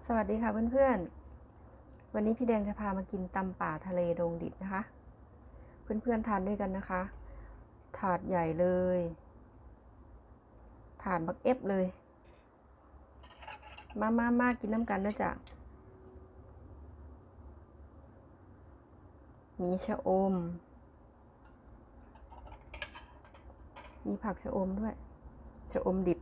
สวัสดีค่ะเพื่อนๆ วันนี้พี่แดงจะพามากินตำป่าทะเลดงดิบนะคะ เพื่อนๆทานด้วยกันนะคะ ถาดใหญ่เลย ถาดบักเอฟเลย มากินน้ำกันนะจ๊ะมีชะอม มีผักชะอมด้วย ชะอมดิบ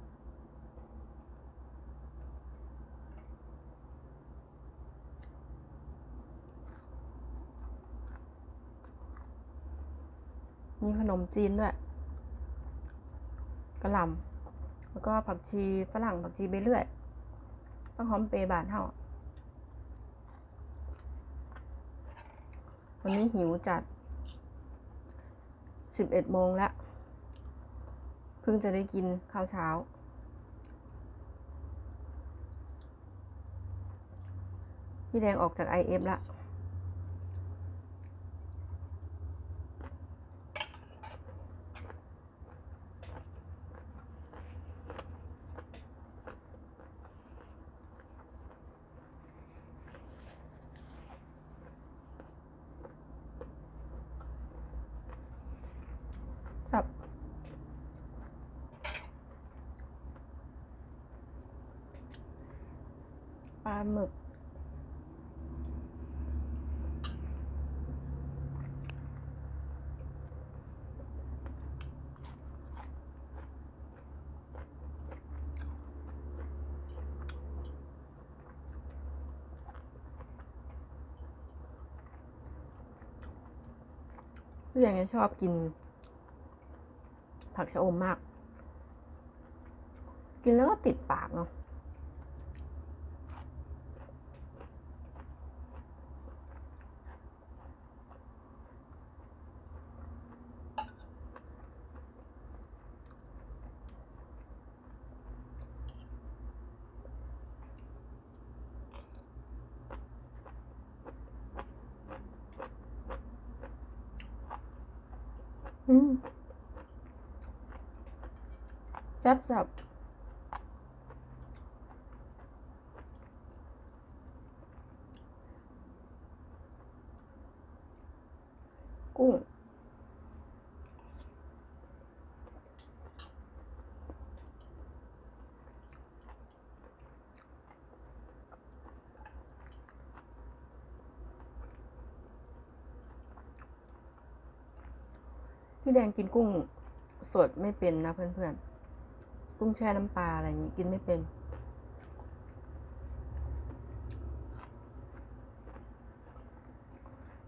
มีขนมจีนด้วยกระหล่ำแล้วก็ผักชีฝรั่งผักชีใบเลื่อยผักหอมเปรย์บานเฮาวันนี้หิวจัด11 โมงแล้วเพิ่งจะได้กินข้าวเช้าพี่แดงออกจาก IF ละครับปลาหมึกพี่แดงชอบกินผักชะอมมากกินแล้วก็ติดปากเนาะแซ่บกุ้งพี่แดงกินกุ้งสดไม่เป็นนะเพื่อนๆกุ้งแช่น้ำปลาอะไรอย่างนี้กินไม่เป็น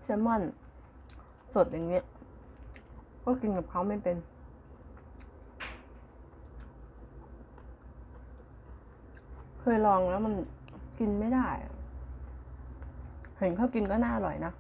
แซลมอนสดอย่างเงี้ยก็กินกับเขาไม่เป็นเคยลองแล้วมันกินไม่ได้เห็นเขากินก็น่าอร่อยนะ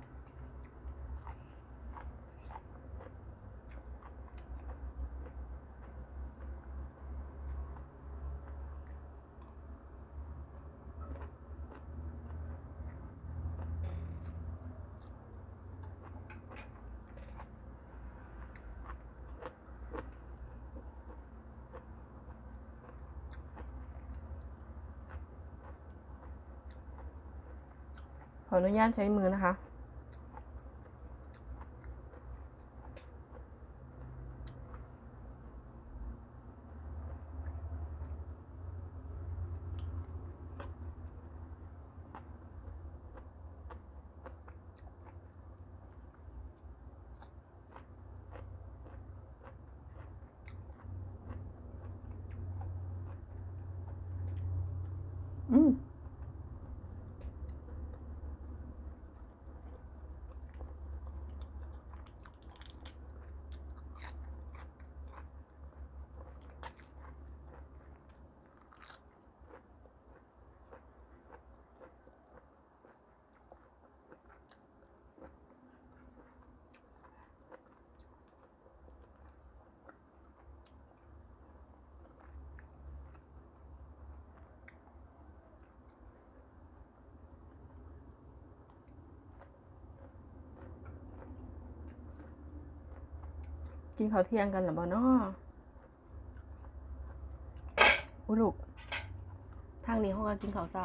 ขออนุญาตใช้มือนะคะกินข้าวเที่ยงกันหรือเปล่าเนาะอุ้ยลูกทางนี้เขาก็กินข้าวเช้า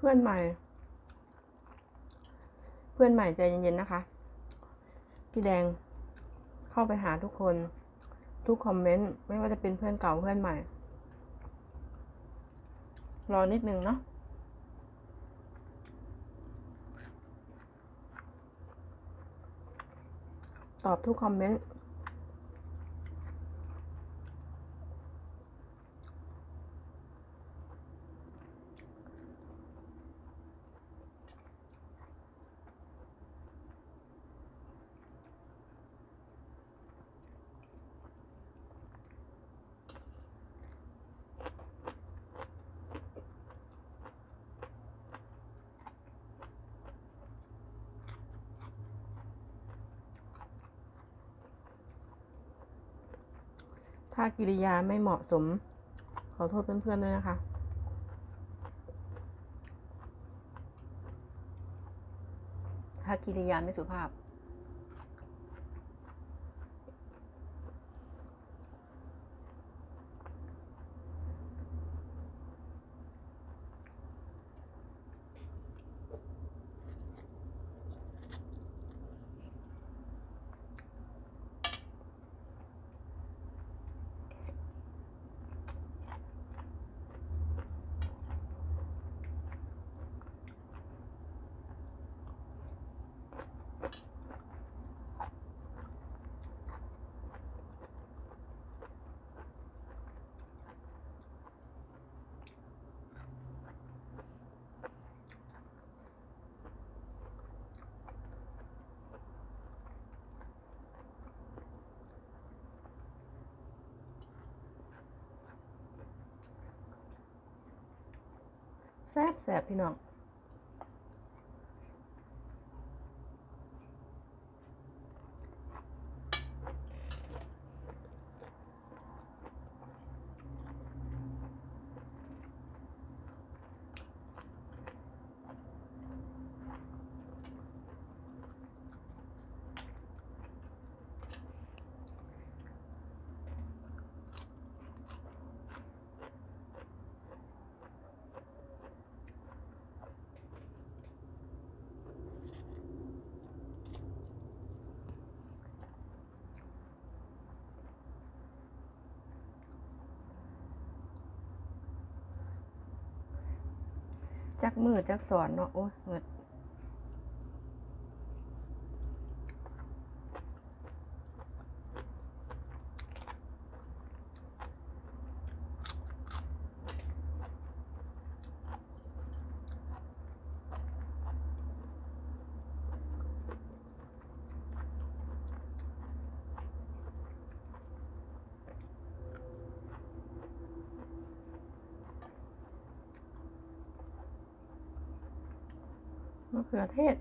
พื่อนใหม่ เพื่อนใหม่ใจเย็นๆนะคะพี่แดงเข้าไปหาทุกคนทุกคอมเมนต์ไม่ว่าจะเป็นเพื่อนเก่าเพื่อนใหม่รอนิดนึงเนาะตอบทุกคอมเมนต์ถ้ากิริยาไม่เหมาะสมขอโทษเพื่อนๆด้วยนะคะถ้ากิริยาไม่สุภาพแซ่บพี่น้องจักมือจักสอนเนาะโอ้ยเงิดมะเขือเทศ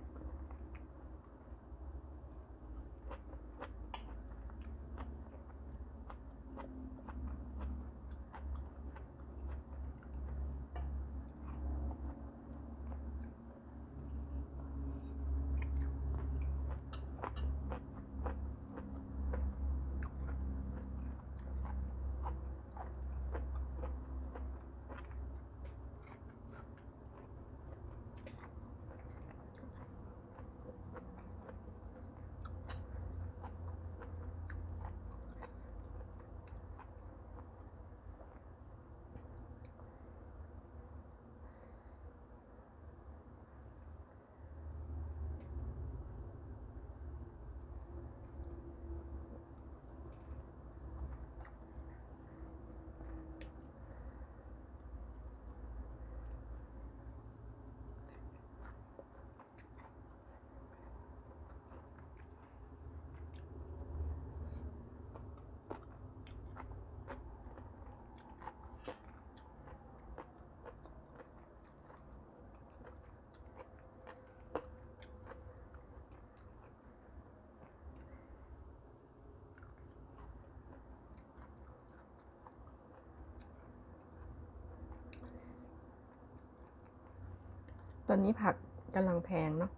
ตอนนี้ผักกำลังแพงเนาะ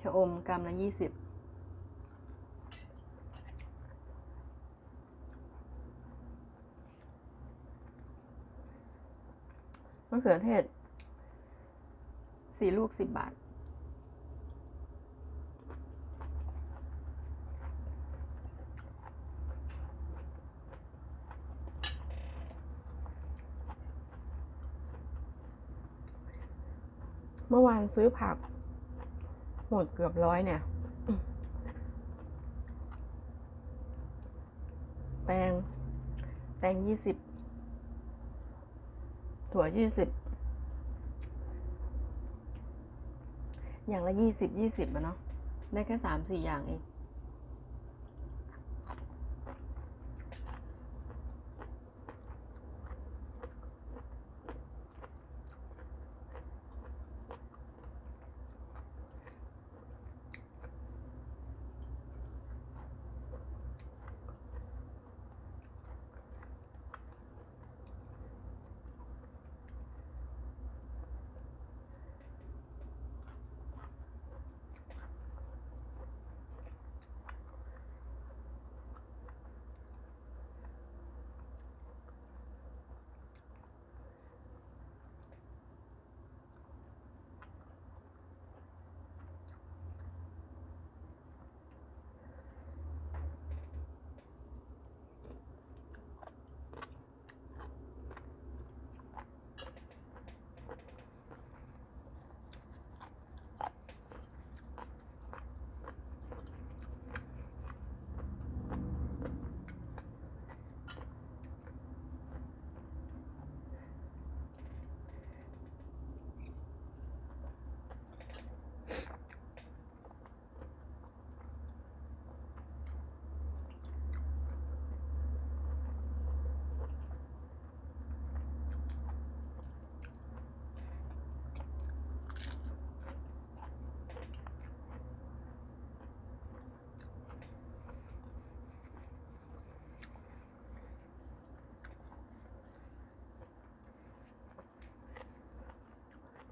ชะอมกรัมละ20มะเขือเทศ 4 ลูก 10 บาท เมื่อวานซื้อผักหมดเกือบ100เนี่ย แตง20 ถั่ว20 อย่างละ20อะเนาะ ได้แค่3-4 อย่างเอง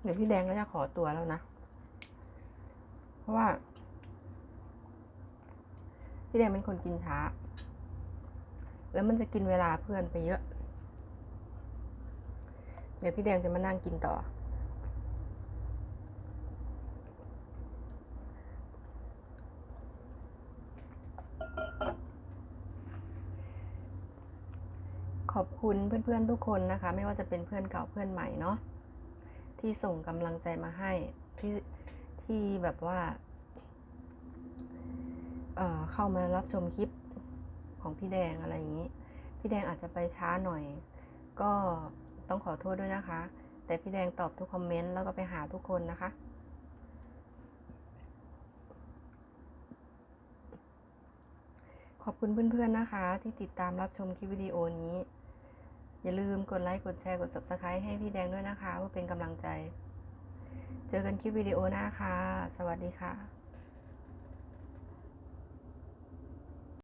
เดี๋ยวพี่แดงก็จะขอตัวแล้วนะ เพราะว่าพี่แดงเป็นคนกินช้า แล้วมันจะกินเวลาเพื่อนไปเยอะ เดี๋ยวพี่แดงจะมานั่งกินต่อ ขอบคุณเพื่อนๆทุกคนนะคะ ไม่ว่าจะเป็นเพื่อนเก่าเพื่อนใหม่เนาะ ที่ส่งกำลังใจมาให้ ที่แบบว่าเข้ามารับชมคลิปของพี่แดงอะไรอย่างนี้ พี่แดงอาจจะไปช้าหน่อย ก็ต้องขอโทษด้วยนะคะ แต่พี่แดงตอบทุกคอมเมนต์แล้วก็ไปหาทุกคนนะคะ ขอบคุณเพื่อนๆนะคะ ที่ติดตามรับชมคลิปวิดีโอนี้ อย่าลืมกดไลค์ กดแชร์ กด Subscribe ให้พี่แดงด้วยนะคะเพื่อเป็นกำลังใจ เจอกันคลิปวิดีโอหน้าค่ะ สวัสดีค่ะ